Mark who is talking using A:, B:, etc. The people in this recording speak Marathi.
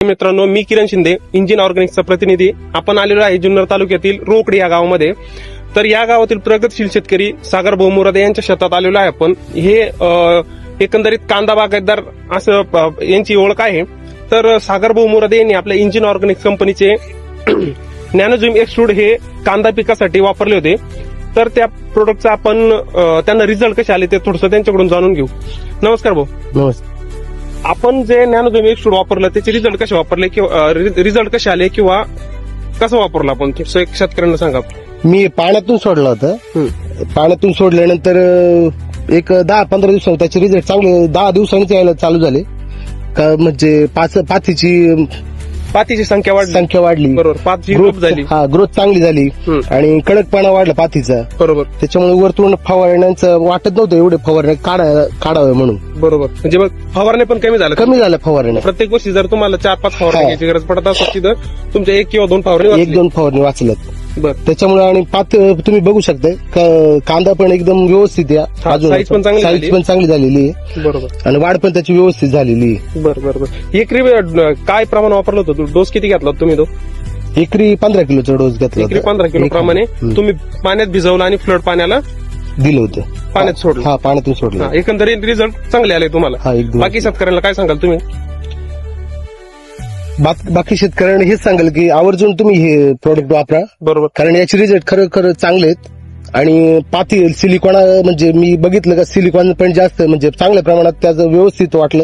A: मित्रांनो, मी किरण शिंदे, इंजिन ऑर्गॅनिक्सचा प्रतिनिधी. आपण आलेलो आहे जुन्नर तालुक्यातील रोकडी या गावामध्ये. तर या गावातील प्रगतशील शेतकरी सागर भाऊ मुरादे यांच्या शेतात आलेलो आहे आपण. हे एकंदरीत कांदा बागायतदार असं यांची ओळख आहे. तर सागर भाऊ मुरादे यांनी आपल्या इंजिन ऑर्गॅनिक्स कंपनीचे नॅनोझिम एक्सट्रूड हे कांदा पिकासाठी वापरले होते. तर त्या प्रोडक्टचा आपण त्यांना रिझल्ट कसे आले ते थोडंसं त्यांच्याकडून जाणून घेऊ. नमस्कार भाऊ.
B: नमस्कार.
A: आपण जे नॅनोझिम एक्सट्रूड वापरलं त्याचे रिझल्ट कसे वापरले किंवा रिझल्ट कसे आले किंवा कसं वापरलं आपण शेतकऱ्यांना सांगा.
B: मी पाण्यातून सोडलं होतं. पाण्यातून सोडल्यानंतर एक 10-15 दिवसांनी त्याचे रिझल्ट चांगले 10 दिवसांनीच यायला चालू झाले. म्हणजे
A: पातीची संख्या वाढली. बरोबर, पातीची ग्रोथ झाली.
B: ग्रोथ चांगली झाली आणि कडकपणा वाढला पातीचा.
A: बरोबर.
B: त्याच्यामुळे वरतून फवारण्याचं वाटत नव्हतं एवढे फवारण्या काढावे म्हणून.
A: बरोबर. म्हणजे मग फवारणे पण कमी झाल्या
B: फवारण्या.
A: प्रत्येक गोष्टी जर तुम्हाला 4-5 फवारणी घ्यायची गरज पडत असेल तिथं तुमच्या 1 किंवा 2 फवारणी
B: 1-2 फवारणी वाचल्यात.
A: बरं.
B: त्याच्यामुळे आणि पात तुम्ही बघू शकता कांदा पण एकदम व्यवस्थित आहे. अजून
A: साईज पण
B: चांगली झालेली आहे.
A: बरोबर.
B: आणि वाढ पण त्याची व्यवस्थित झालेली आहे.
A: बरोबर. एकरी काय प्रमाण वापरलं होतं? डोस किती घेतला तुम्ही?
B: एकरी 15 किलोचा डोस घेतला.
A: एकरी 15 किलो प्रमाणे तुम्ही पाण्यात भिजवलं आणि फ्लड पाण्याला
B: दिलं होतं.
A: पाण्यात सोडलं.
B: पाण्यातून सोडलं.
A: एकंदरीत रिझल्ट चांगले आले तुम्हाला. बाकी शेतकऱ्यांना काय सांगाल तुम्ही?
B: बाकी शेतकऱ्यांना हेच सांगाल की आवर्जून तुम्ही हे प्रोडक्ट वापरा.
A: बरोबर.
B: कारण याचे रिझल्ट खरं चांगले आहेत. आणि पाती सिलिकॉन म्हणजे मी बघितलं का सिलिकॉन पण जास्त म्हणजे चांगल्या प्रमाणात त्याचं व्यवस्थित वाटलं.